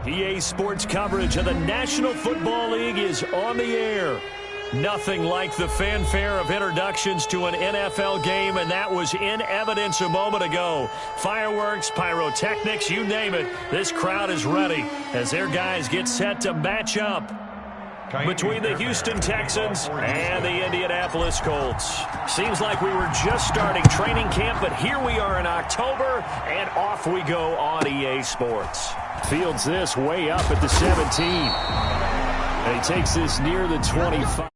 EA Sports coverage of the National Football League is on the air. Nothing like the fanfare of introductions to an NFL game, and that was in evidence a moment ago. Fireworks, pyrotechnics, you name it. This crowd is ready as their guys get set to match up between the Houston Texans and the Indianapolis Colts. Seems like we were just starting training camp, but here we are in October, and off we go on EA Sports. Fields this way up at the 17. And he takes this near the 25.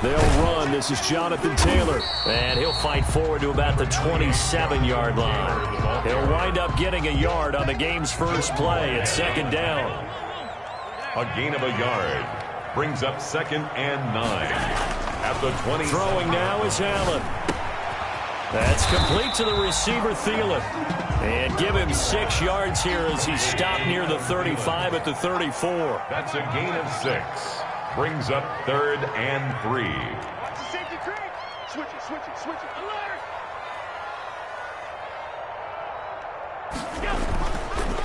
They'll run. This is Jonathan Taylor. And he'll fight forward to about the 27-yard line. He'll wind up getting a yard on the game's first play at second down. A gain of a yard brings up 2nd and 9. At the 20. Throwing now is Allen. That's complete to the receiver, Thielen. And give him 6 yards here as he's stopped near the 35 at the 34. That's a gain of 6. Brings up 3rd and 3. Switch it. Alert!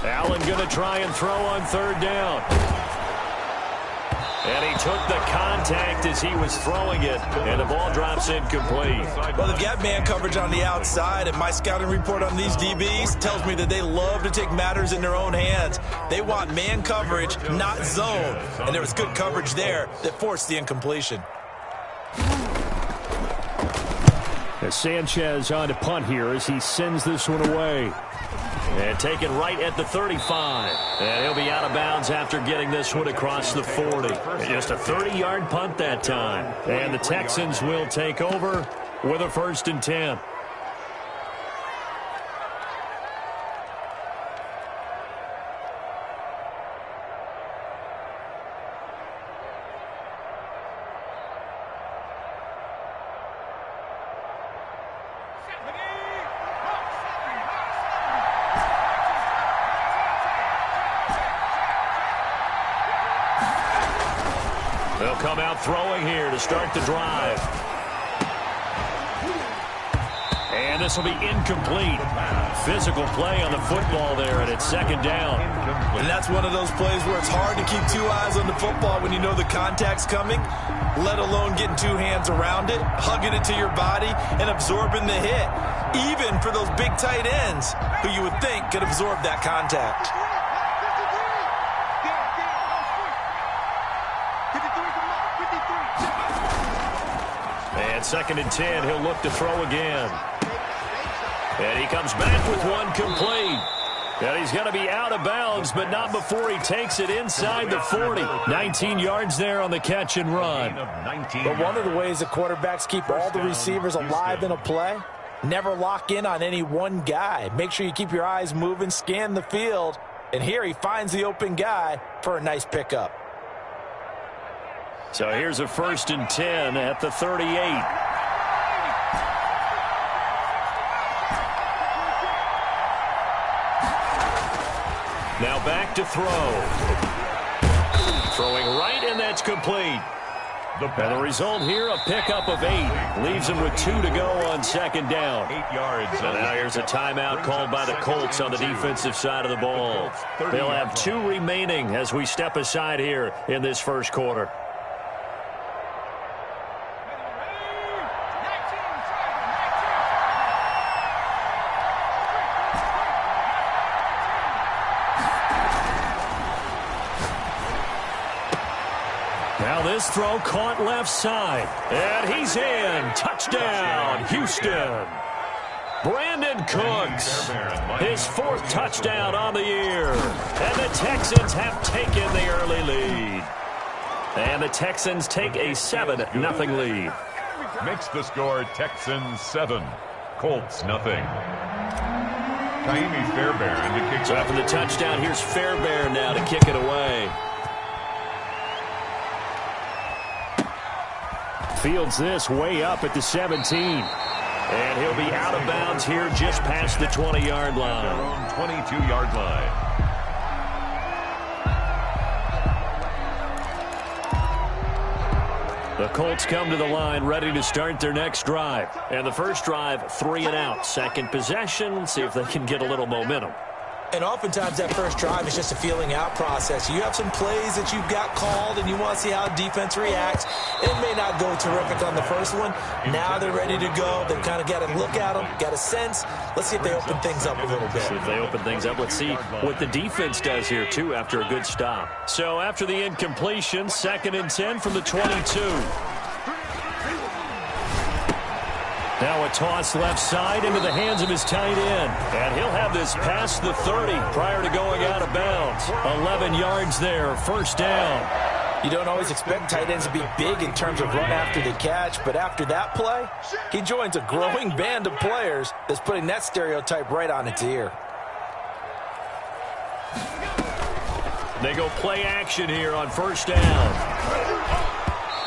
Allen going to try and throw on 3rd down. And he took the contact as he was throwing it, and the ball drops incomplete. Well, they've got man coverage on the outside, and my scouting report on these DBs tells me that they love to take matters in their own hands. They want man coverage, not zone. And there was good coverage there that forced the incompletion. As Sanchez on to punt here as he sends this one away. And taken right at the 35. And he'll be out of bounds after getting this one across the 40. Just a 30-yard punt that time. And the Texans will take over with a 1st and 10. They'll come out throwing here to start the drive. And this will be incomplete. Physical play on the football there, and it's 2nd down. And that's one of those plays where it's hard to keep 2 eyes on the football when you know the contact's coming, let alone getting 2 hands around it, hugging it to your body, and absorbing the hit. Even for those big tight ends who you would think could absorb that contact. And 2nd and 10, he'll look to throw again. And he comes back with one complete. And he's going to be out of bounds, but not before he takes it inside the 40. 19 yards there on the catch and run. But one of the ways that quarterbacks keep all the receivers alive in a play, never lock in on any one guy. Make sure you keep your eyes moving, scan the field. And here he finds the open guy for a nice pickup. So here's a 1st and 10 at the 38. Now back to throw. Throwing right, and that's complete. And the result here, a pickup of 8. Leaves him with 2 to go on 2nd down. 8 yards. And now here's a timeout called by the Colts on the defensive side of the ball. They'll have 2 remaining as we step aside here in this first quarter. Now this throw caught left side. And he's in. Touchdown, Houston. Brandon Cooks, his 4th touchdown on the year. And the Texans have taken the early lead. And the Texans take a 7-0 lead. Makes the score Texans 7, Colts nothing. Kaimi Fairbairn to kick. So after the touchdown, here's Fairbairn now to kick it away. Fields this way up at the 17. And he'll be out of bounds here just past the 20-yard line. Their own 22-yard line. The Colts come to the line ready to start their next drive. And the first drive, 3 and out. Second possession, see if they can get a little momentum. And oftentimes that first drive is just a feeling out process. You have some plays that you've got called and you want to see how defense reacts. It may not go terrific on the first one. Now they're ready to go. They've kind of got to look at them, got a sense. Let's see if they open things up a little bit. See if they open things up. Let's see what the defense does here, too, after a good stop. So after the incompletion, 2nd and 10 from the 22. Now a toss left side into the hands of his tight end. And he'll have this past the 30 prior to going out of bounds. 11 yards there, first down. You don't always expect tight ends to be big in terms of run after the catch, but after that play, he joins a growing band of players that's putting that stereotype right on its ear. They go play action here on first down.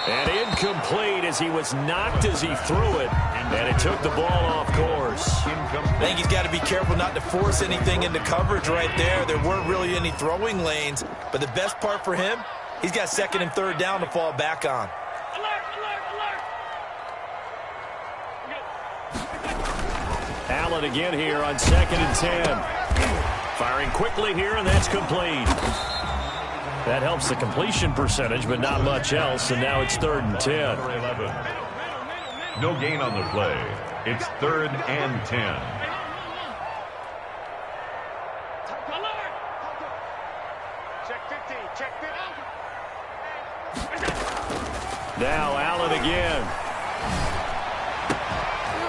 And incomplete as he was knocked as he threw it. And it took the ball off course. I think he's got to be careful not to force anything into coverage right there. There weren't really any throwing lanes. But the best part for him, he's got 2nd and 3rd down to fall back on. Allen again here on 2nd and 10. Firing quickly here, and that's complete. That helps the completion percentage, but not much else, and now it's 3rd and 10. No gain on the play. It's 3rd and 10. Now Allen again.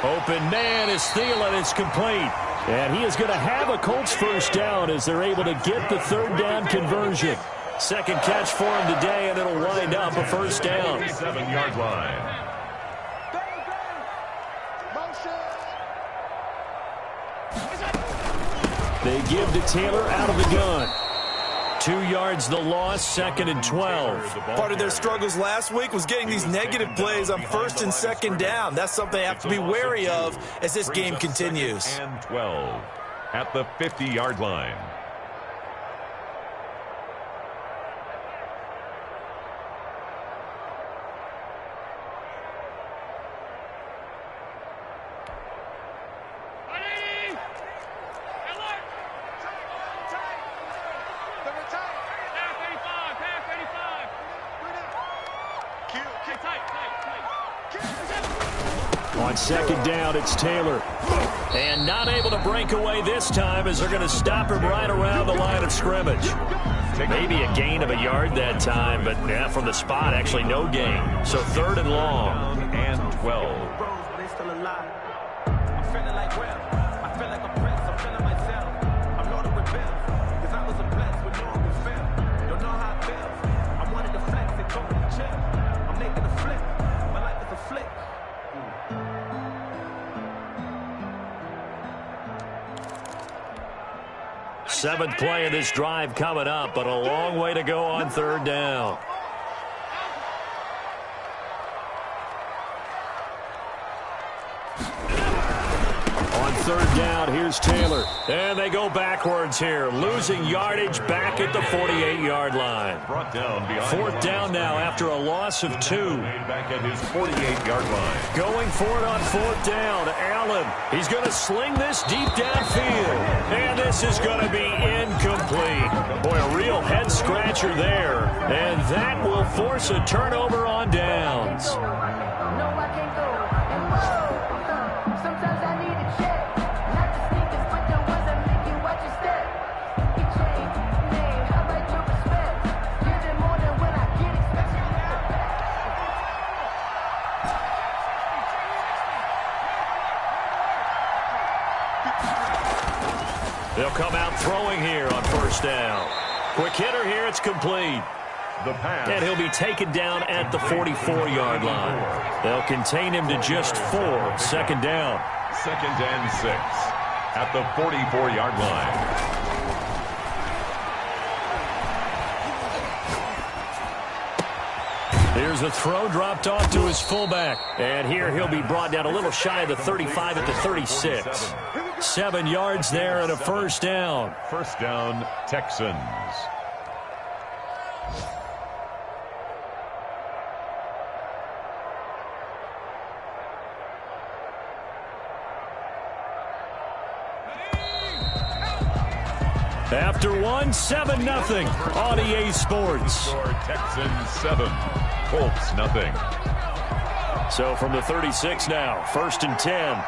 Open man is Thielen. It's complete. And he is going to have a Colts first down as they're able to get the 3rd down conversion. 2nd catch for him today, and it'll wind up a first down. 7-yard line. They give to Taylor out of the gun. 2 yards the loss, 2nd and 12. Part of their struggles last week was getting these negative plays on 1st and 2nd down. That's something they have to be wary of as this game continues. And 12 at the 50-yard line. On 2nd down, it's Taylor. And not able to break away this time as they're going to stop him right around the line of scrimmage. Maybe a gain of a yard that time, but yeah, from the spot, actually no gain. So 3rd and long. And 12. Seventh play of this drive coming up, but a long way to go on 3rd down. On 3rd down, here's Taylor. And they go backwards here, losing yardage back at the 48-yard line. Brought down beyond 4th down now after a loss of 2. Back at his 48-yard line. Going for it on 4th down. Allen, he's going to sling this deep downfield. And this is going to be incomplete. Boy, a real head-scratcher there. And that will force a turnover on downs. They'll come out throwing here on first down. Quick hitter here. It's complete. The pass. And he'll be taken down at the 44-yard line. They'll contain him to just 4. Second down. 2nd and 6 at the 44-yard line. Here's a throw dropped off to his fullback. And here he'll be brought down a little shy of the 35 at the 36. 7 yards there and a first down. First down, Texans. After 1, 7-0 on EA Sports. Texans 7, Colts nothing. So from the 36 now, 1st and 10.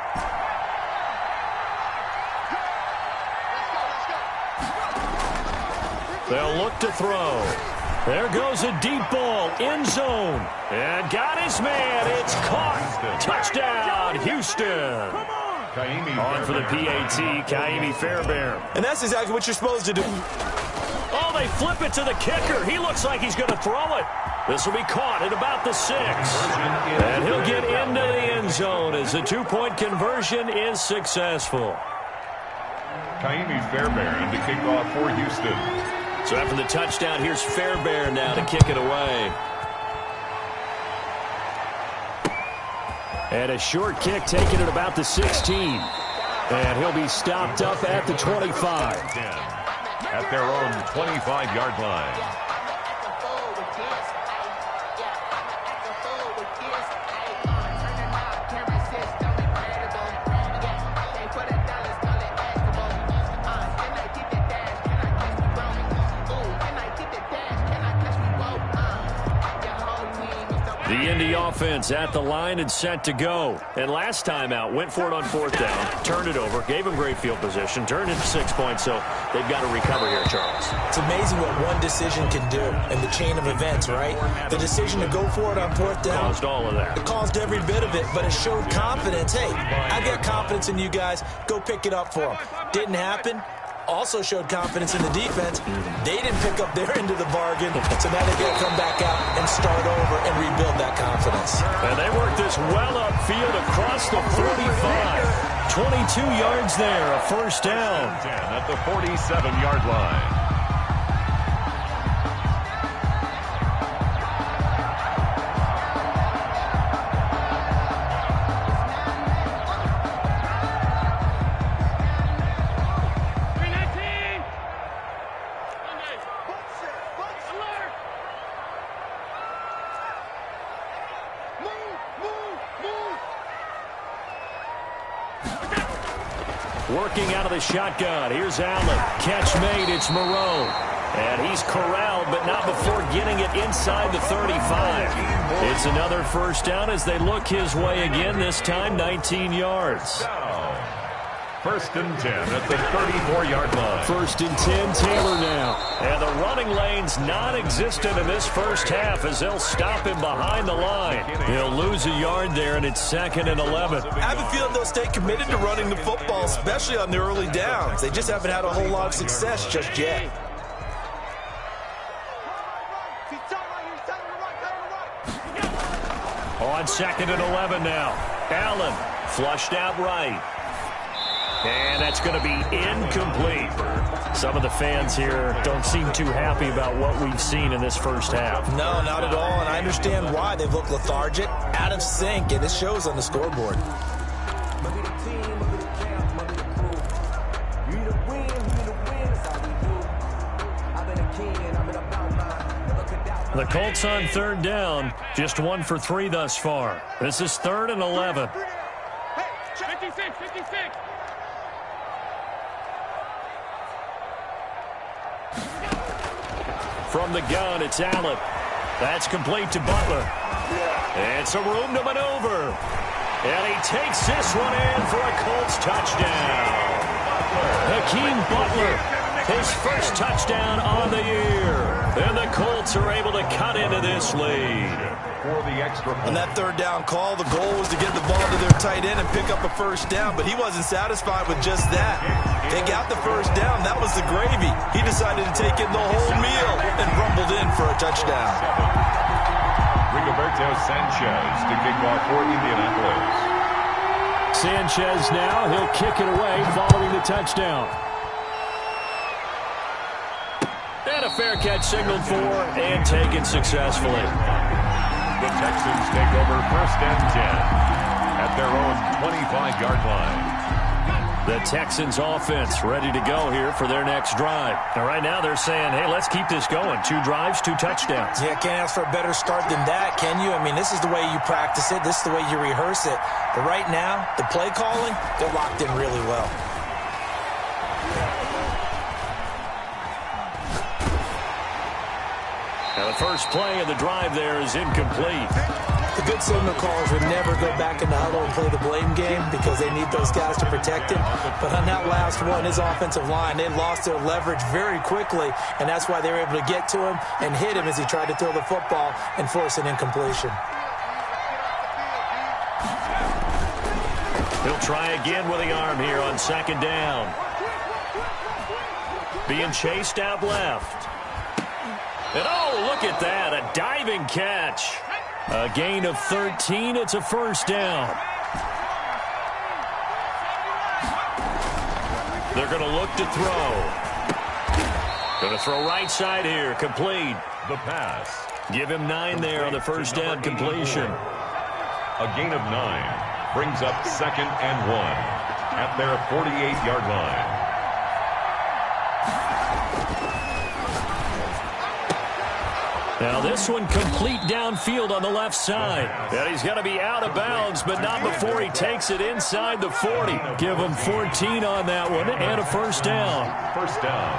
They'll look to throw. There goes a deep ball, end zone. And got his man. It's caught. Touchdown, Houston. On for the PAT, Kaimi Fairbairn. And that's exactly what you're supposed to do. Oh, they flip it to the kicker. He looks like he's going to throw it. This will be caught at about the 6. And he'll get into the end zone as the 2-point conversion is successful. Kaimi Fairbairn to kick off for Houston. So after the touchdown, here's Fairbairn now to kick it away. And a short kick taken at about the 16. And he'll be stopped up at the 25. At their own 25-yard line. The Indy offense at the line and set to go. And last time out, went for it on 4th down, turned it over, gave him great field position, turned into 6 points, so they've got to recover here, Charles. It's amazing what one decision can do in the chain of events, right? The decision to go for it on 4th down. Caused all of that. It caused every bit of it, but it showed confidence. Hey, I've got confidence in you guys. Go pick it up for them. Didn't happen. Also showed confidence in the defense. They didn't pick up their end of the bargain, so now they've got to come back out and start over and rebuild that confidence. And they work this well upfield across the 45. 22 yards there, a first down. At the 47-yard line. Working out of the shotgun. Here's Allen. Catch made. It's Moreau. And he's corralled, but not before getting it inside the 35. It's another first down as they look his way again, this time 19 yards. 1st and 10 at the 34-yard line. 1st and 10, Taylor now. And the running lane's non-existent in this first half as they'll stop him behind the line. He'll lose a yard there, and it's 2nd and 11. I have a feeling they'll stay committed to running the football, especially on the early downs. They just haven't had a whole lot of success just yet. On 2nd and 11 now. Allen flushed out right. And that's going to be incomplete. Some of the fans here don't seem too happy about what we've seen in this first half. No, not at all, and I understand why. They've looked lethargic, out of sync, and it shows on the scoreboard. The Colts on 3rd down, just 1 for 3 thus far. This is 3rd and 11. 56. From the gun, it's Allen. That's complete to Butler. And some room to maneuver. And he takes this one in for a Colts touchdown. Hakeem Butler, his first touchdown on the year. And the Colts are able to cut into this lead. For the extra point. On that 3rd down call, the goal was to get the ball to their tight end and pick up a first down, but he wasn't satisfied with just that. They got the first down. That was the gravy. He decided to take in the whole meal and rumbled in for a touchdown. Rigoberto Sanchez to kick off for Indianapolis. Sanchez now, he'll kick it away following the touchdown. And a fair catch signaled for and taken successfully. The Texans take over 1st and 10 at their own 25-yard line. The Texans offense ready to go here for their next drive. And right now they're saying, hey, let's keep this going. 2 drives, 2 touchdowns. Yeah, can't ask for a better start than that, can you? I mean, this is the way you practice it. This is the way you rehearse it. But right now, the play calling, they're locked in really well. Now the first play of the drive there is incomplete. The good signal callers would never go back in the huddle and play the blame game because they need those guys to protect him. But on that last one, his offensive line, they lost their leverage very quickly, and that's why they were able to get to him and hit him as he tried to throw the football and force an incompletion. He'll try again with the arm here on 2nd down. Being chased out left. And oh, look at that, a diving catch. A gain of 13, it's a first down. They're going to look to throw. Going to throw right side here, complete. The pass. Give him 9 there on the first down completion. A gain of 9 brings up 2nd and 1 at their 48-yard line. Now this one complete downfield on the left side. And he's going to be out of bounds, but not before he takes it inside the 40. Give him 14 on that one and a first down. First down.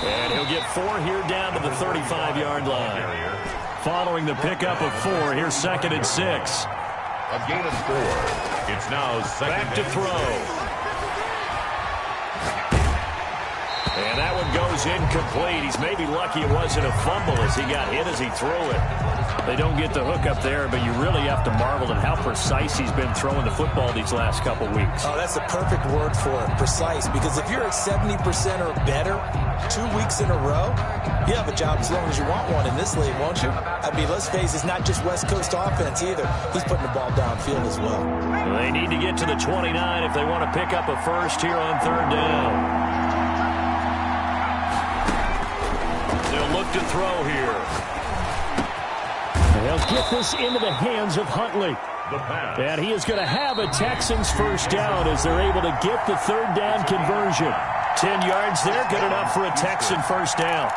And he'll get 4 here down to the 35-yard line. Following the pickup of 4, here's 2nd and 6. A gain of 4. It's now 2nd Back to throw. And that one goes incomplete. He's maybe lucky it wasn't a fumble as he got hit as he threw it. They don't get the hook up there, but you really have to marvel at how precise he's been throwing the football these last couple weeks. Oh, that's the perfect word for it, precise. Because if you're at 70% or better 2 weeks in a row, you have a job as long as you want one in this league, won't you? I mean, let's face it, it's not just West Coast offense either. He's putting the ball downfield as well. They need to get to the 29 if they want to pick up a first here on 3rd down. They'll look to throw here. They'll get this into the hands of Huntley. And he is going to have a Texans first down as they're able to get the 3rd down conversion. 10 yards there, good enough for a Texan first down.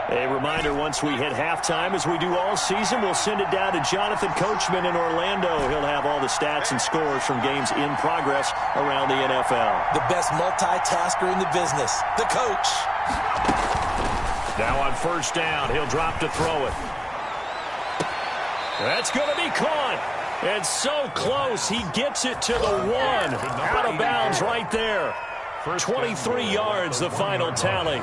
A reminder, once we hit halftime, as we do all season, we'll send it down to Jonathan Coachman in Orlando. He'll have all the stats and scores from games in progress around the NFL. The best multitasker in the business, the coach. Now on first down, he'll drop to throw it. That's going to be caught. And so close, he gets it to the 1. Out of bounds right there. 23 yards, the final tally.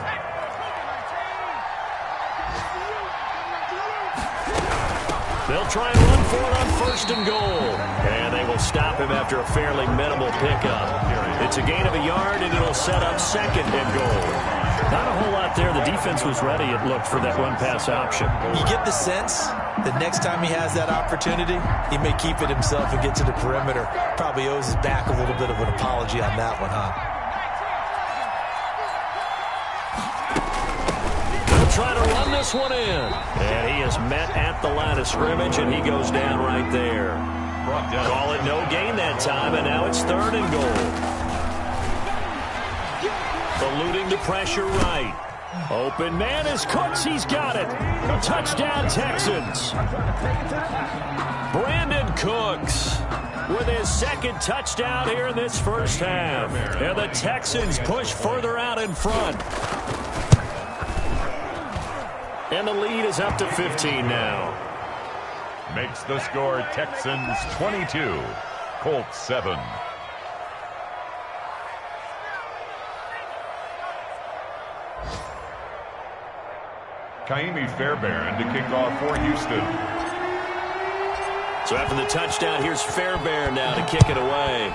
They'll try and run for it on 1st and goal. And they will stop him after a fairly minimal pickup. It's a gain of a yard, and it'll set up 2nd and goal. Not a whole lot there. The defense was ready, it looked, for that run-pass option. You get the sense that next time he has that opportunity, he may keep it himself and get to the perimeter. Probably owes his back a little bit of an apology on that one, huh? Trying to run this one in. And he is met at the line of scrimmage, and he goes down right there. Call it no gain that time, and now it's 3rd and goal. Eluding the pressure right. Open man is Cooks. He's got it. Touchdown, Texans. Brandon Cooks. with his second touchdown here in this first half. And the Texans push further out in front. And the lead is up to 15 now. Makes the score Texans 22, Colts 7. Kaimi Fairbairn to kick off for Houston. So after the touchdown, here's Fairbairn now to kick it away.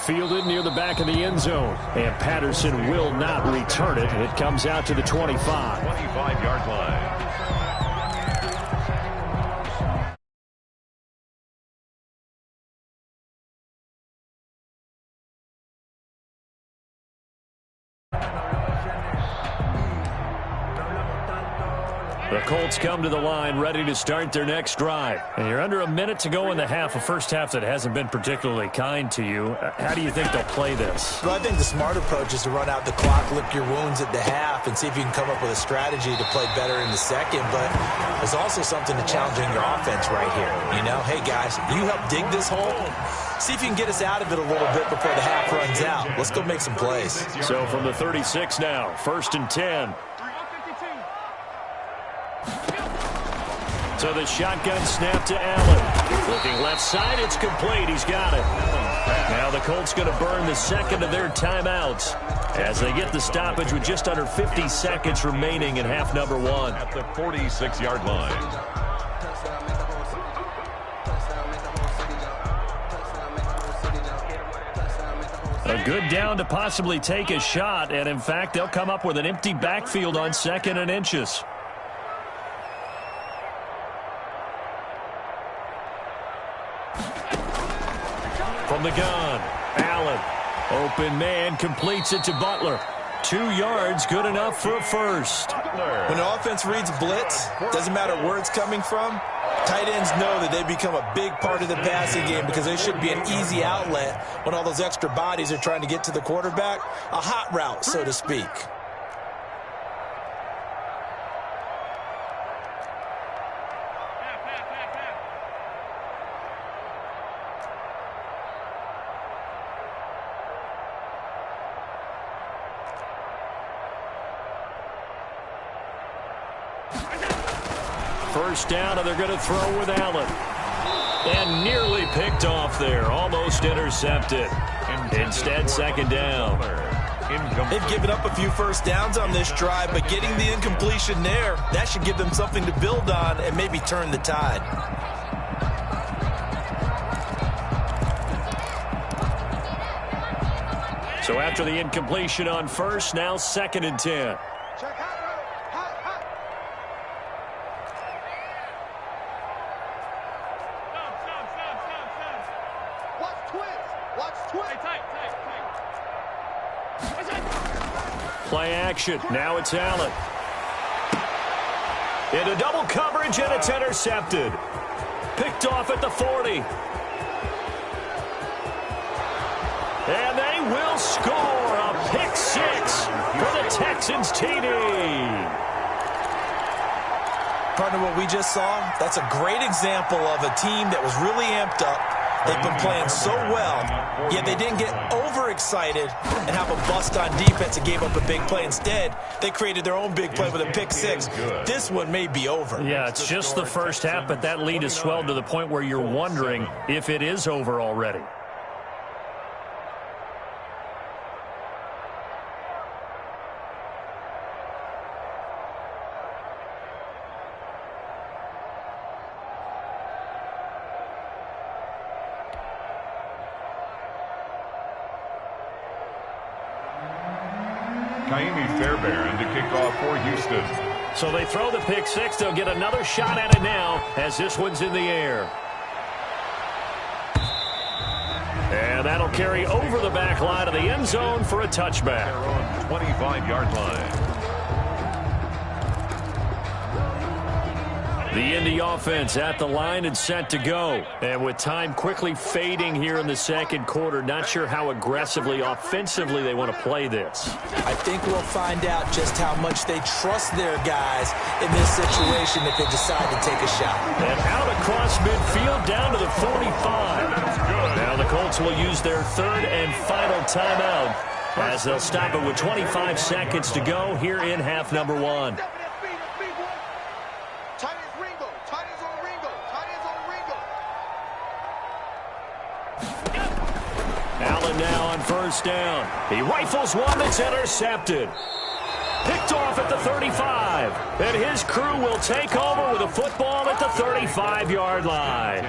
Fielded near the back of the end zone. And Patterson will not return it. It comes out to the 25. 25-yard line. The Colts come to the line ready to start their next drive. And you're under a minute to go in the half, a first half that hasn't been particularly kind to you. How do you think they'll play this? Well, I think the smart approach is to run out the clock, lick your wounds at the half, and see if you can come up with a strategy to play better in the second. But there's also something to challenging your offense right here. You know, hey, guys, you help dig this hole. See if you can get us out of it a little bit before the half runs out. Let's go make some plays. So from the 36 now, 1st and 10. So the shotgun snap to Allen. Looking left side, it's complete. He's got it. Now the Colts going to burn the second of their timeouts as they get the stoppage with just under 50 seconds remaining in half number 1. At the 46-yard line. A good down to possibly take a shot, and in fact, they'll come up with an empty backfield on 2nd and inches. From the gun, Allen. Open man completes it to Butler. 2 yards, good enough for a first. When the offense reads blitz, doesn't matter where it's coming from, tight ends know that they become a big part of the passing game because they should be an easy outlet when all those extra bodies are trying to get to the quarterback. A hot route, so to speak. First down, and they're going to throw with Allen. And nearly picked off there. Almost intercepted. Instead, 2nd down. They've given up a few first downs on this drive, but getting the incompletion there, that should give them something to build on and maybe turn the tide. So after the incompletion on first, now 2nd and 10. Play action. Now it's Allen. Into double coverage, and it's intercepted. Picked off at the 40. And they will score a pick 6 for the Texans TD. Partner, what we just saw, that's a great example of a team that was really amped up. They've been playing so well, yet they didn't get overexcited and have a bust on defense and gave up a big play. Instead, they created their own big play with a pick 6. This one may be over. Yeah, it's just the first half, but that lead has swelled to the point where you're wondering if it is over already. Kaimi Fairbairn to kick off for Houston. So they throw the pick 6. They'll get another shot at it now as this one's in the air. And that'll carry over the back line of the end zone for a touchback. 25-yard line. The Indy offense at the line and set to go. And with time quickly fading here in the second quarter, not sure how aggressively, offensively they want to play this. I think we'll find out just how much they trust their guys in this situation if they decide to take a shot. And out across midfield down to the 45. Now the Colts will use their third and final timeout as they'll stop it with 25 seconds to go here in half number one. Allen now on first down. He rifles one that's intercepted. Picked off at the 35. And his crew will take over with a football at the 35-yard line.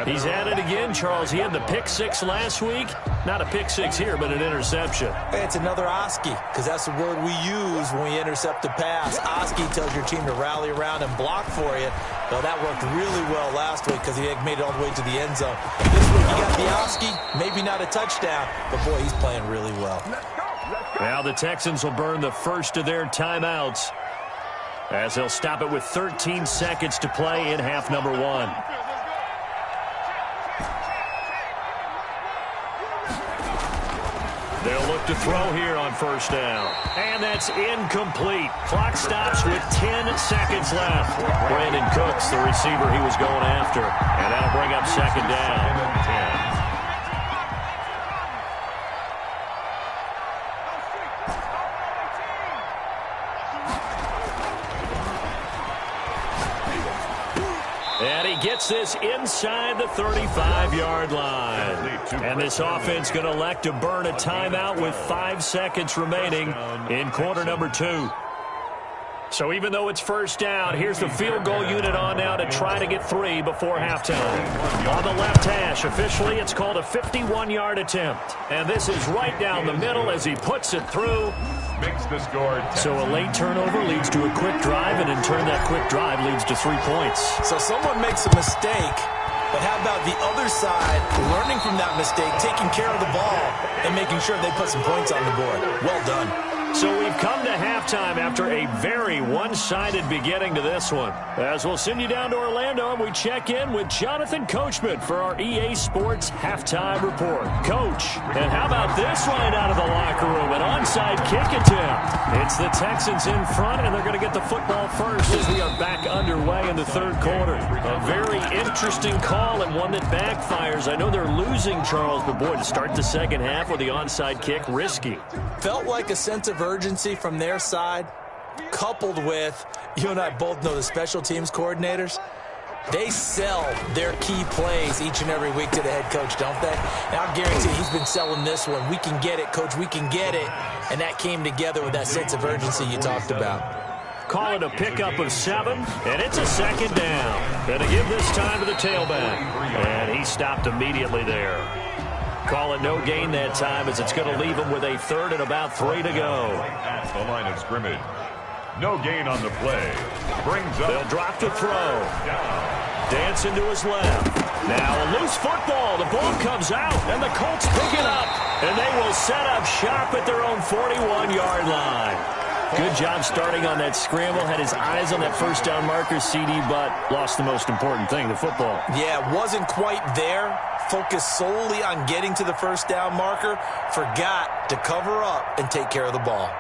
He's at it again, Charles. He had the pick six last week. Not a pick six here, but an interception. Hey, it's another Oski, because that's the word we use when we intercept a pass. Oski tells your team to rally around and block for you. Well, that worked really well last week because he made it all the way to the end zone. This week you got the Oski, maybe not a touchdown, but boy, he's playing really well. Now the Texans will burn the first of their timeouts as they'll stop it with 13 seconds to play in half number one. They'll look to throw here on first down. And that's incomplete. Clock stops with 10 seconds left. Brandon Cooks, the receiver he was going after. And that'll bring up second down. And he gets this inside the 35-yard line. And this offense going to elect to burn a timeout with 5 seconds remaining in quarter number two. So even though it's first down, here's the field goal unit on now to try to get 3 before halftime. On the left hash, officially it's called a 51-yard attempt. And this is right down the middle as he puts it through. Makes the score 10. So a late turnover leads to a quick drive, and in turn that quick drive leads to 3 points. So someone makes a mistake, but how about the other side learning from that mistake, taking care of the ball, and making sure they put some points on the board? Well done. So we've come to halftime after a very one-sided beginning to this one. As we'll send you down to Orlando, and we check in with Jonathan Coachman for our EA Sports Halftime Report. Coach, and how about this right out of the locker room? An onside kick attempt. It's the Texans in front, and they're going to get the football first as we are back underway in the third quarter. A very interesting call and one that backfires. I know they're losing, Charles, but boy, to start the second half with the onside kick, risky. Felt like a sense of urgency from their side, coupled with, you and I both know the special teams coordinators, they sell their key plays each and every week to the head coach, don't they? And I'll guarantee he's been selling this one. We can get it, coach, we can get it. And that came together with that sense of urgency you talked about. Call it a pickup of 7, and it's a second down. Going to give this time to the tailback. And he stopped immediately there. Call it no gain that time as it's going to leave him with a third and about 3 to go. At the line of scrimmage. No gain on the play. Brings up. They'll drop to throw. Dancing to his left. Now a loose football. The ball comes out, and the Colts pick it up. And they will set up shop at their own 41-yard line. Good job starting on that scramble. Had his eyes on that first down marker, CD, but lost the most important thing, the football. Yeah, wasn't quite there. Focused solely on getting to the first down marker. Forgot to cover up and take care of the ball.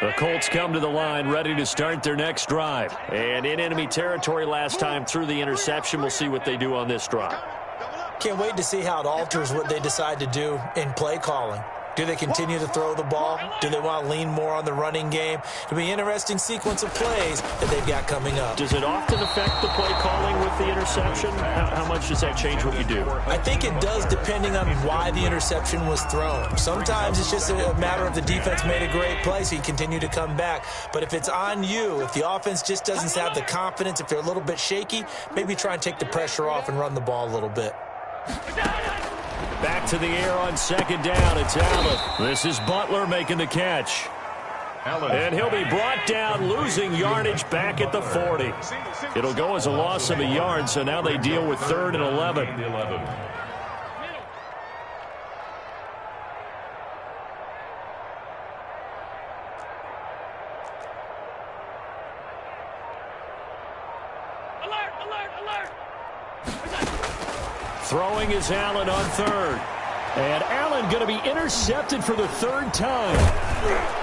The Colts come to the line ready to start their next drive. And in enemy territory last time through the interception. We'll see what they do on this drive. Can't wait to see how it alters what they decide to do in play calling. Do they continue to throw the ball? Do they want to lean more on the running game? It'll be an interesting sequence of plays that they've got coming up. Does it often affect the play calling with the interception? How much does that change what you do? I think it does depending on why the interception was thrown. Sometimes it's just a matter of the defense made a great play, so you continue to come back. But if it's on you, if the offense just doesn't have the confidence, if they're a little bit shaky, maybe try and take the pressure off and run the ball a little bit. Back to the air on second down. It's Allen. This is Butler making the catch. And he'll be brought down, losing yardage back at the 40. It'll go as a loss of a yard, so now they deal with 3rd and 11. Throwing is Allen on third. And Allen going to be intercepted for the third time.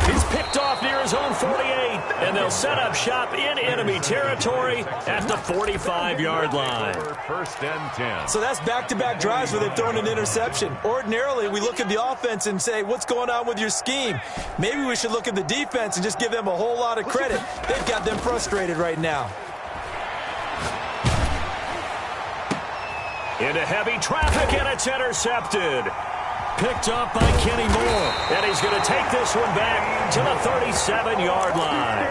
He's picked off near his own 48. And they'll set up shop in enemy territory at the 45-yard line. First and 10. So that's back-to-back drives where they've thrown an interception. Ordinarily, we look at the offense and say, what's going on with your scheme? Maybe we should look at the defense and just give them a whole lot of credit. They've got them frustrated right now. Into heavy traffic, and it's intercepted. Picked up by Kenny Moore. And he's going to take this one back to the 37-yard line.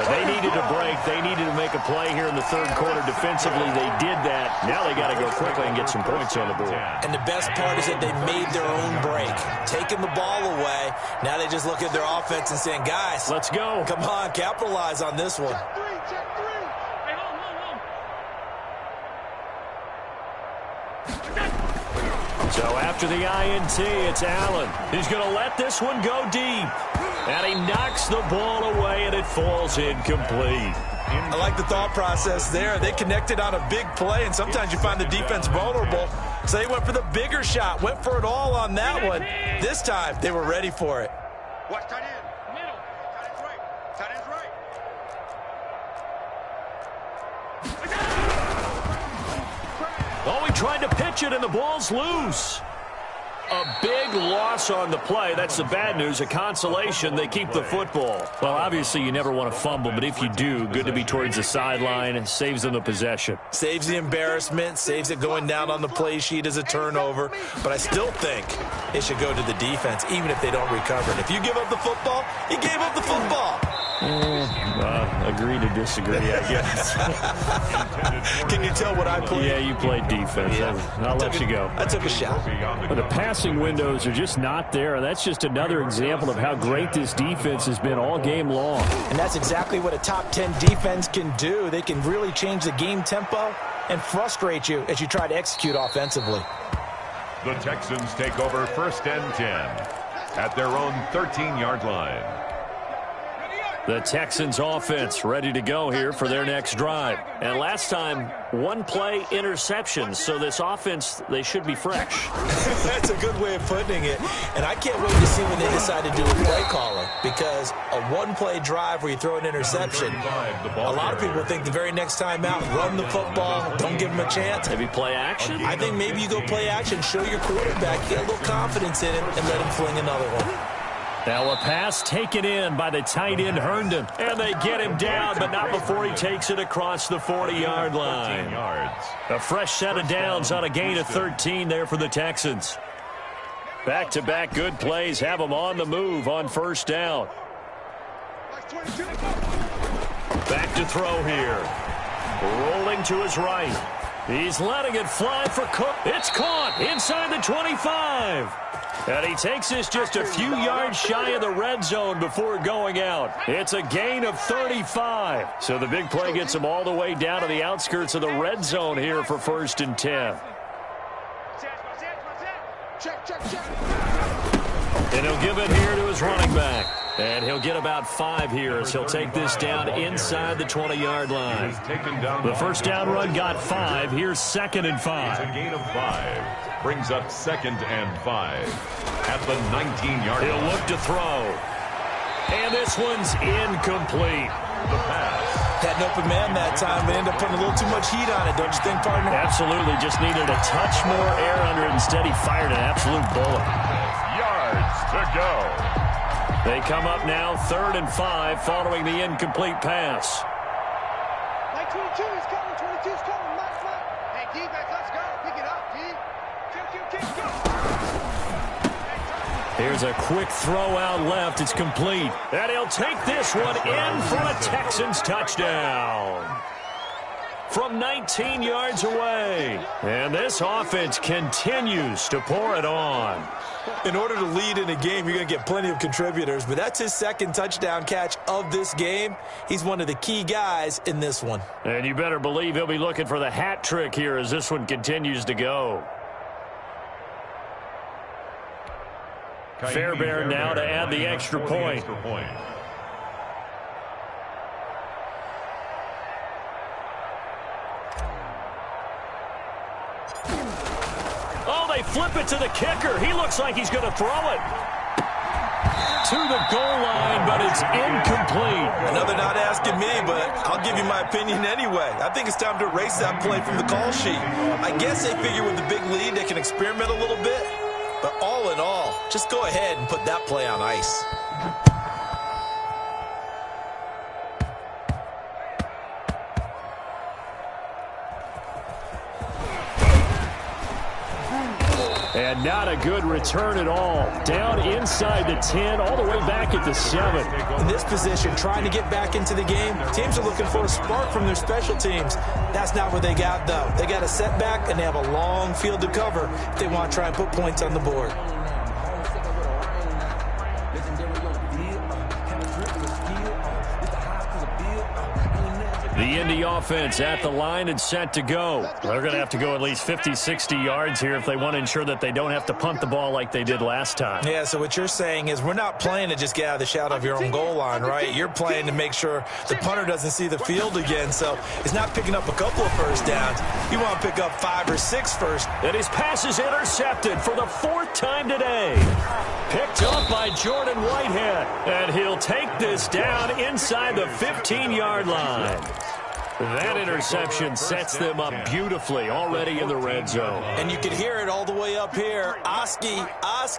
They needed a break. They needed to make a play here in the third quarter defensively. They did that. Now they got to go quickly and get some points on the board. And the best part is that they made their own break. Taking the ball away, now they just look at their offense and saying, guys, let's go. Come on, capitalize on this one. So after the INT, it's Allen. He's going to let this one go deep. And he knocks the ball away, and it falls incomplete. I like the thought process there. They connected on a big play, and sometimes you find the defense vulnerable. So they went for the bigger shot, went for it all on that one. This time, they were ready for it. Watch tight end. Middle. Tight end's right. Tight end's right. Oh, he tried to pitch it, and the ball's loose. A big loss on the play. That's the bad news. A consolation, they keep the football. Well, obviously, you never want to fumble, but if you do, good to be towards the sideline. It saves them the possession. Saves the embarrassment, saves it going down on the play sheet as a turnover. But I still think it should go to the defense, even if they don't recover it. If you give up the football, you gave up the football. Agree to disagree, I guess. Can you tell what I played? Yeah, you played defense. Yeah. I'll let you go. I took a shot. But the passing windows are just not there, and that's just another example of how great this defense has been all game long. And that's exactly what a top 10 defense can do. They can really change the game tempo and frustrate you as you try to execute offensively. The Texans take over first and 10 at their own 13-yard line. The Texans offense ready to go here for their next drive. And last time, one play interception. So this offense, they should be fresh. That's a good way of putting it. And I can't wait to see when they decide to do a play calling. Because a one-play drive where you throw an interception, a lot of people think the very next time out, run the football, don't give them a chance. Maybe play action? I think maybe you go play action, show your quarterback, get a little confidence in him, and let him fling another one. Now a pass taken in by the tight end Herndon. And they get him down, but not before he takes it across the 40-yard line. A fresh set of downs on a gain of 13 there for the Texans. Back-to-back good plays have them on the move on first down. Back to throw here. Rolling to his right. He's letting it fly for Cook. It's caught inside the 25. And he takes this just a few yards shy of the red zone before going out. It's a gain of 35. So the big play gets him all the way down to the outskirts of the red zone here for first and 10. And he'll give it here to his running back. And he'll get about 5 here as he'll take this down inside the 20-yard line. The first down run got 5. Here's second and 5. It's a gain of 5. Brings up second and 5 at the 19-yard line. He'll look to throw. And this one's incomplete. The pass. Had an open man that time, but ended up putting a little too much heat on it, don't you think, partner? Absolutely. Just needed a touch more air under it. Instead, he fired an absolute bullet. Yards to go. They come up now, 3rd and 5, following the incomplete pass. 22 is coming, 22 is coming, left. Hey, defense, let's go. Pick it up, D. Go. Here's a quick throw out left. It's complete. And he'll take this one in for a Texans touchdown. From 19 yards away. And this offense continues to pour it on. In order to lead in a game, you're going to get plenty of contributors, but that's his second touchdown catch of this game. He's one of the key guys in this one. And you better believe he'll be looking for the hat trick here as this one continues to go. Fairbairn now to add the extra point. they flip it to the kicker. He looks like he's going to throw it to the goal line, but it's incomplete. Another not asking me, but I'll give you my opinion anyway. I think it's time to erase that play from the call sheet. I guess they figure with the big lead they can experiment a little bit, but all in all, just go ahead and put that play on ice. And not a good return at all. Down inside the 10, all the way back at the 7. In this position, trying to get back into the game, teams are looking for a spark from their special teams. That's not what they got, though. They got a setback, and they have a long field to cover if they want to try and put points on the board. The Indy offense at the line and set to go. They're going to have to go at least 50, 60 yards here if they want to ensure that they don't have to punt the ball like they did last time. Yeah, so what you're saying is we're not playing to just get out of the shadow of your own goal line, right? You're playing to make sure the punter doesn't see the field again, so it's not picking up a couple of first downs. You want to pick up 5 or 6 first. And his pass is intercepted for the 4th time today. Picked up by Jordan Whitehead. And he'll take this down inside the 15-yard line. That interception sets them up beautifully already in the red zone. And you can hear it all the way up here. Oski,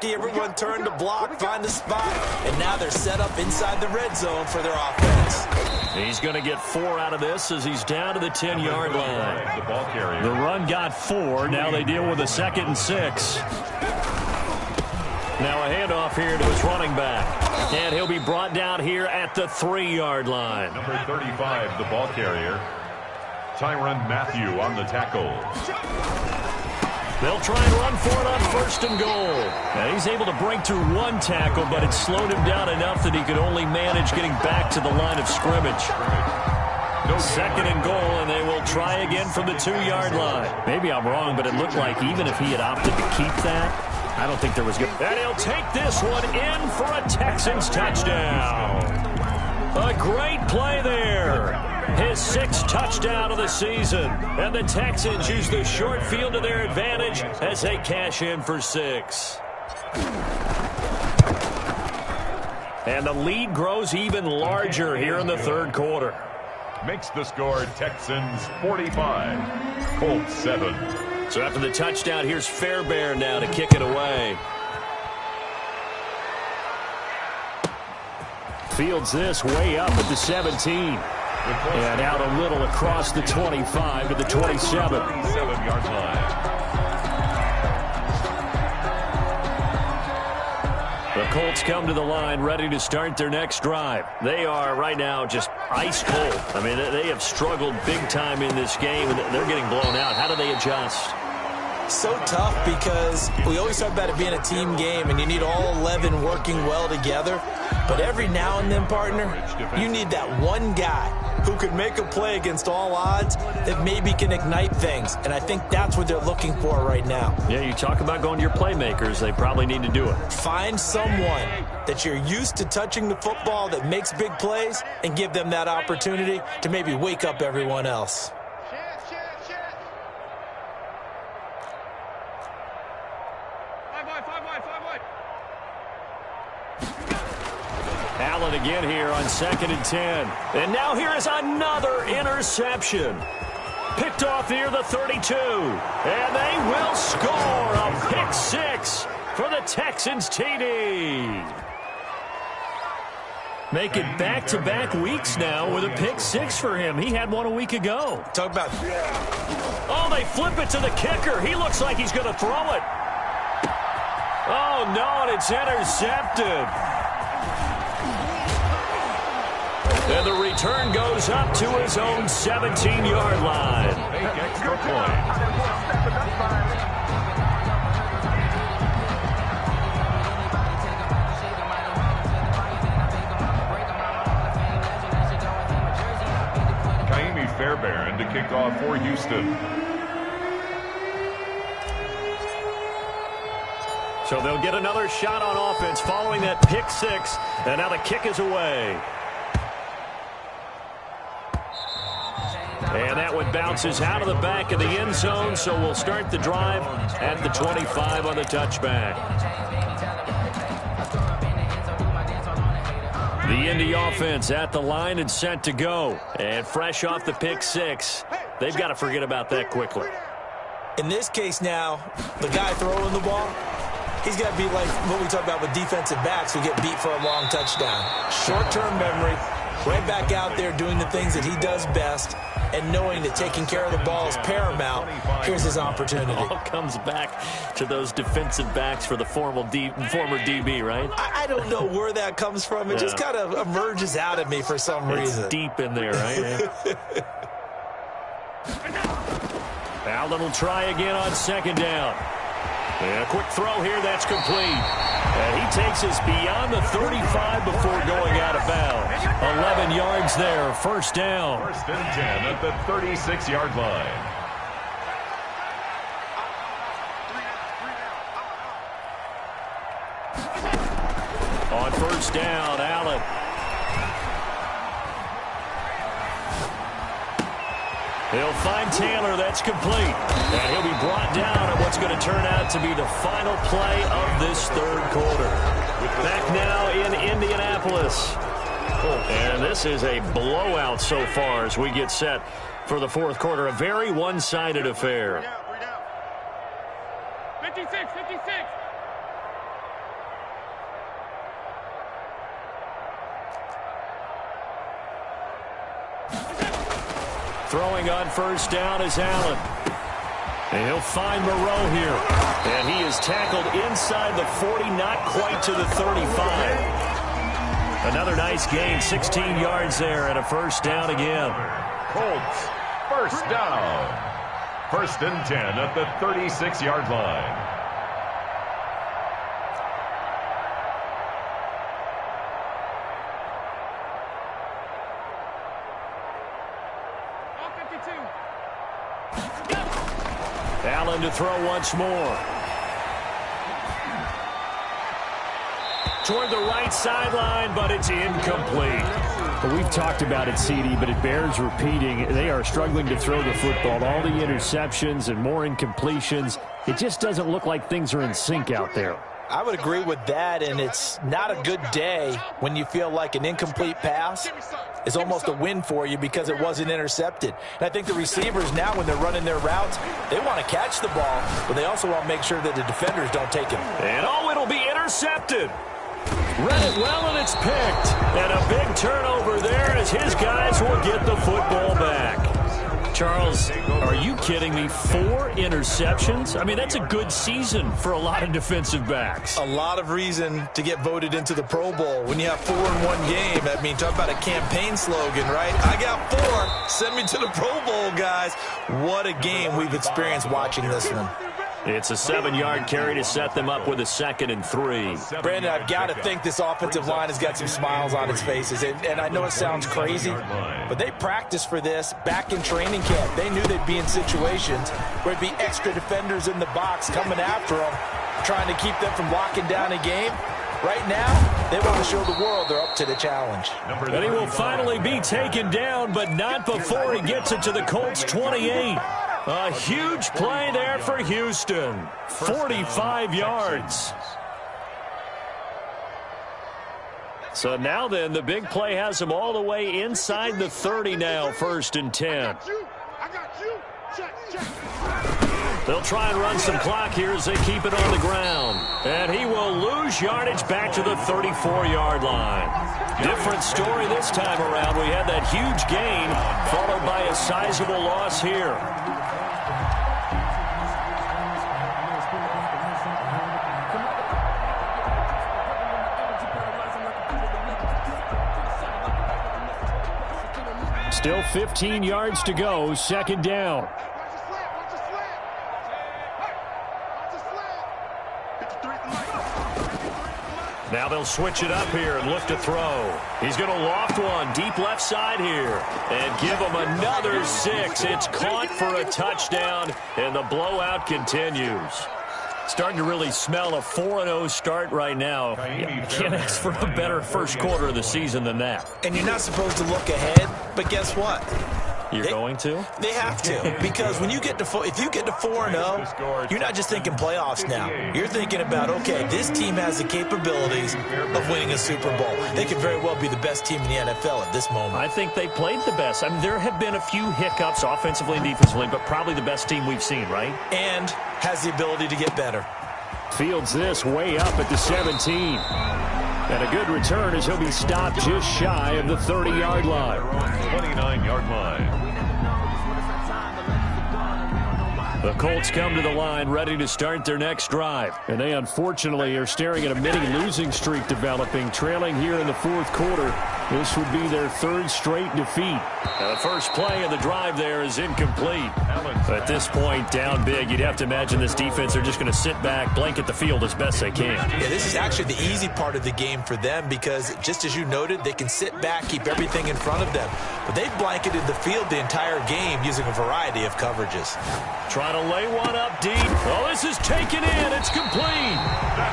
everyone turned to block, find a spot, and now they're set up inside the red zone for their offense. He's going to get 4 out of this as he's down to the 10-yard line. The ball carrier. The run got 4. Now they deal with a 2nd and 6. Now a handoff here to his running back. And he'll be brought down here at the 3-yard line. Number 35, the ball carrier. Tyrann Mathieu on the tackle. They'll try and run for it on 1st and goal. Now he's able to break through 1 tackle, but it slowed him down enough that he could only manage getting back to the line of scrimmage. 2nd and goal, and they will try again from the 2-yard line. Maybe I'm wrong, but it looked like even if he had opted to keep that, I don't think there was good. And he'll take this one in for a Texans touchdown. A great play there. His 6th touchdown of the season. And the Texans use the short field to their advantage as they cash in for 6. And the lead grows even larger here in the 3rd quarter. Makes the score Texans 45, Colts 7. So after the touchdown, here's Fairbairn now to kick it away. Fields this way up at the 17. And out a little across the 25 to the 27. 7-yard line. The Colts come to the line ready to start their next drive. They are right now just ice cold. I mean, they have struggled big time in this game, and they're getting blown out. How do they adjust? So tough because we always talk about it being a team game, and you need all 11 working well together. But every now and then, partner, you need that one guy who could make a play against all odds that maybe can ignite things. And I think that's what they're looking for right now. Yeah, you talk about going to your playmakers. They probably need to do it. Find someone that you're used to touching the football that makes big plays and give them that opportunity to maybe wake up everyone else. Allen again here on 2nd and 10. And now here is another interception. Picked off near the 32. And they will score a pick 6 for the Texans TD. Make it back-to-back weeks now with a pick 6 for him. He had one a week ago. Talk about... Oh, they flip it to the kicker. He looks like he's going to throw it. Oh, no, and it's intercepted. And the return goes up to his own 17-yard line. Make extra point. Fairbairn to kick off for Houston. So they'll get another shot on offense following that pick 6, and now the kick is away. And that one bounces out of the back of the end zone, so we'll start the drive at the 25 on the touchback. The Indy offense at the line and set to go. And fresh off the pick six, they've got to forget about that quickly. In this case now, the guy throwing the ball, he's got to be like what we talk about with defensive backs who get beat for a long touchdown. Short-term memory, right back out there doing the things that he does best, and knowing that taking care of the ball is paramount. Here's his opportunity. It all comes back to those defensive backs for the former DB, right? I don't know where that comes from. It just kind of emerges out of me for some reason. It's deep in there, right? Allen will try again on second down. And a quick throw here, that's complete. And he takes us beyond the 35 before going out of bounds. 11 yards there, first down. First and 10 at the 36-yard line. On first down, Allen. He'll find Taylor. That's complete. And he'll be brought down at what's going to turn out to be the final play of this third quarter. Back now in Indianapolis. And this is a blowout so far as we get set for the fourth quarter. A very one-sided affair. 56, 56. Throwing on first down is Allen. And he'll find Moreau here. And he is tackled inside the 40, not quite to the 35. Another nice gain, 16 yards there, and a first down again. Colts, first down. First and 10 at the 36-yard line. Allen to throw once more. Toward the right sideline, but it's incomplete. Well, we've talked about it, CD, but it bears repeating. They are struggling to throw the football. All the interceptions and more incompletions. It just doesn't look like things are in sync out there. I would agree with that, and it's not a good day when you feel like an incomplete pass is almost a win for you because it wasn't intercepted. And I think the receivers now, when they're running their routes, they want to catch the ball, but they also want to make sure that the defenders don't take it. And it'll be intercepted. Read it well, and it's picked. And a big turnover there as his guys will get the football back. Charles, are you kidding me? 4 interceptions? I mean, that's a good season for a lot of defensive backs. A lot of reason to get voted into the Pro Bowl. When you have 4 in one game, I mean, talk about a campaign slogan, right? I got 4. Send me to the Pro Bowl, guys. What a game we've experienced watching this one. It's a 7-yard carry to set them up with a 2nd and 3. Brandon, I've got to think this offensive line has got some smiles on its faces. And I know it sounds crazy, but they practiced for this back in training camp. They knew they'd be in situations where it'd be extra defenders in the box coming after them, trying to keep them from locking down a game. Right now, they want to show the world they're up to the challenge. And he will finally be taken down, but not before he gets it to the Colts 28. A huge play there for Houston. 45 yards. So now then, the big play has them all the way inside the 30 now, 1st and 10. They'll try and run some clock here as they keep it on the ground. And he will lose yardage back to the 34-yard line. Different story this time around. We had that huge gain followed by a sizable loss here. Still 15 yards to go, 2nd down. Now they'll switch it up here and look to throw. He's going to loft one deep left side here and give him another 6. It's caught for a touchdown, and the blowout continues. Starting to really smell a 4-0 start right now. Can't ask for a better first quarter of the season than that. And you're not supposed to look ahead, but guess what? You're going to? They have to, because when you get to if you get to 4-0, you're not just thinking playoffs now. You're thinking about, okay, this team has the capabilities of winning a Super Bowl. They could very well be the best team in the NFL at this moment. I think they played the best. I mean, there have been a few hiccups offensively and defensively, but probably the best team we've seen, right? And has the ability to get better. Fields this way up at the 17. And a good return as he'll be stopped just shy of the 30-yard line. 29-yard line. The Colts come to the line ready to start their next drive. And they unfortunately are staring at a mini-losing streak developing, trailing here in the fourth quarter. This would be their third straight defeat. The first play of the drive there is incomplete. At this point, down big, you'd have to imagine this defense are just going to sit back, blanket the field as best they can. Yeah, this is actually the easy part of the game for them because, just as you noted, they can sit back, keep everything in front of them. But they've blanketed the field the entire game using a variety of coverages. Trying to lay one up deep. Oh, this is taken in. It's complete.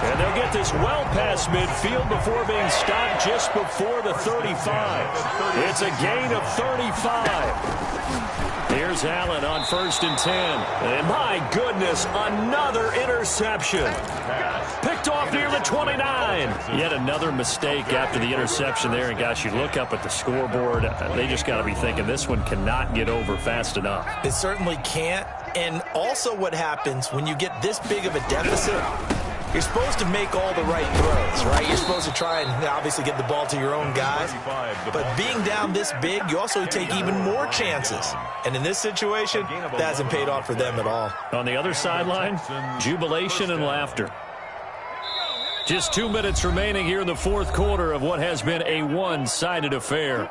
And they'll get this well past midfield before being stopped just before the 35. It's a gain of 35. Here's Allen on 1st and 10. And my goodness, another interception. Picked off near the 29. Yet another mistake after the interception there. And gosh, you look up at the scoreboard, they just got to be thinking this one cannot get over fast enough. It certainly can't. And also what happens when you get this big of a deficit, you're supposed to make all the right throws, right? You're supposed to try and obviously get the ball to your own guys. But being down this big, you also take even more chances. And in this situation, that hasn't paid off for them at all. On the other sideline, jubilation and laughter. Just 2 minutes remaining here in the fourth quarter of what has been a one-sided affair.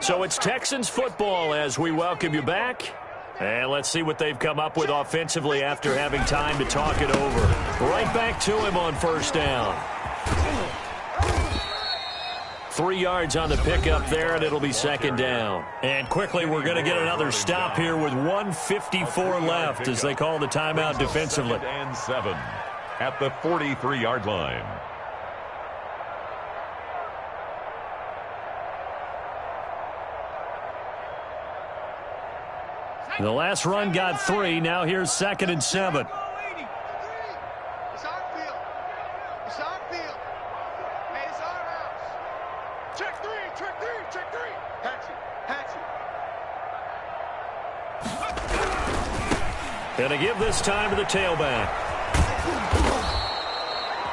So it's Texans football as we welcome you back. And let's see what they've come up with offensively after having time to talk it over. Right back to him on first down. 3 yards on the pickup there, and it'll be second down. And quickly, we're going to get another stop here with 1:54 left as they call the timeout defensively. And 7 at the 43-yard line. The last run got 3. Now here's 2nd and 7. It's our field. It's our field. Hey, it's our house. Check 3, check 3, check 3. Hatch it, hatch it. Gonna give this time to the tailback.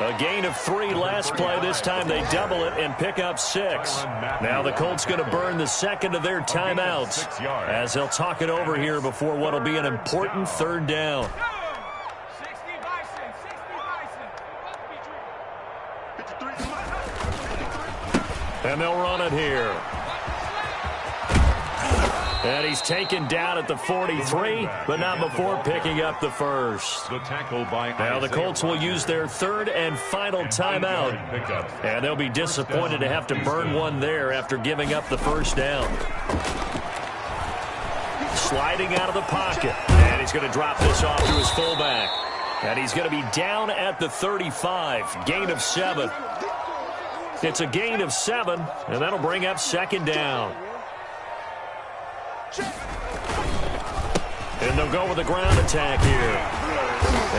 A gain of 3 last play. This time they double it and pick up 6. Now the Colts going to burn the second of their timeouts as they'll talk it over here before what will be an important third down. And they'll run it here. And he's taken down at the 43, but not before picking up the first. The tackle by now the Colts will use their third and final timeout. And they'll be disappointed to have to burn one there after giving up the first down. Sliding out of the pocket. And he's going to drop this off to his fullback. And he's going to be down at the 35. Gain of 7. It's a gain of 7, and that'll bring up second down. And they'll go with a ground attack here.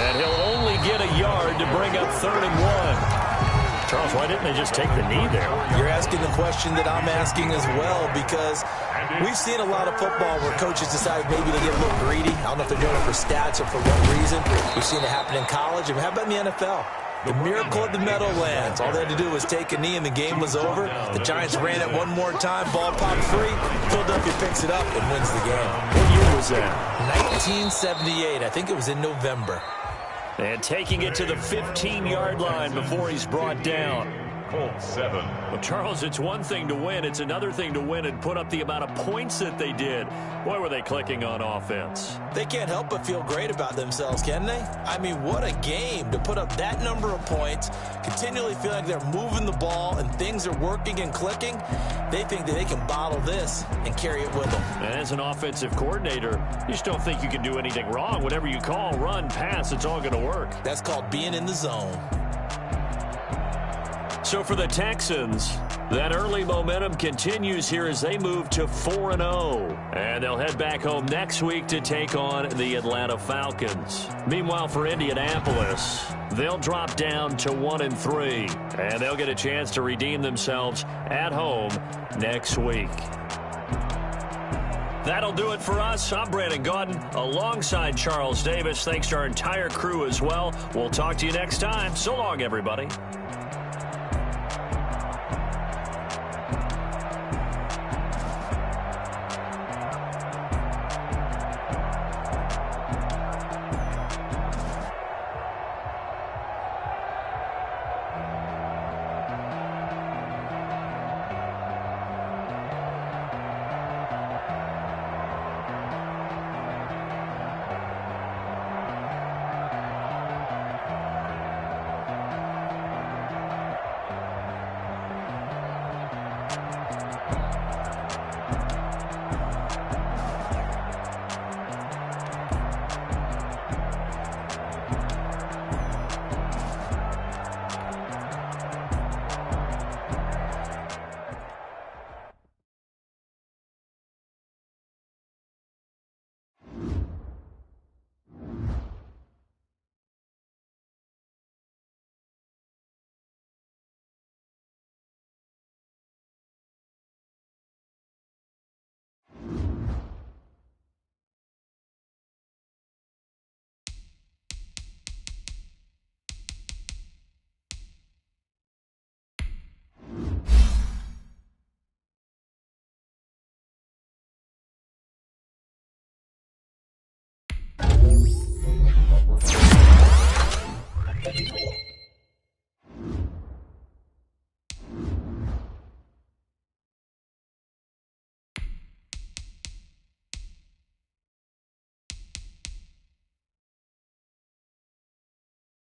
And he'll only get a yard to bring up 3rd and 1. Charles, why didn't they just take the knee there? You're asking the question that I'm asking as well, because we've seen a lot of football where coaches decide maybe to get a little greedy. I don't know if they're doing it for stats or for what reason. We've seen it happen in college. And how about in the NFL? The miracle of the Meadowlands. All they had to do was take a knee and the game was over. The Giants ran it one more time. Ball popped free. Philadelphia picks it up and wins the game. What year was that? 1978. I think it was in November. And taking it to the 15-yard line before he's brought down. Colts 7. Well, Charles, it's one thing to win. It's another thing to win and put up the amount of points that they did. Boy, were they clicking on offense. They can't help but feel great about themselves, can they? I mean, what a game to put up that number of points, continually feel like they're moving the ball and things are working and clicking. They think that they can bottle this and carry it with them. And as an offensive coordinator, you just don't think you can do anything wrong. Whatever you call, run, pass, it's all going to work. That's called being in the zone. So for the Texans, that early momentum continues here as they move to 4-0. And they'll head back home next week to take on the Atlanta Falcons. Meanwhile, for Indianapolis, they'll drop down to 1-3. And they'll get a chance to redeem themselves at home next week. That'll do it for us. I'm Brandon Gaudin alongside Charles Davis. Thanks to our entire crew as well. We'll talk to you next time. So long, everybody.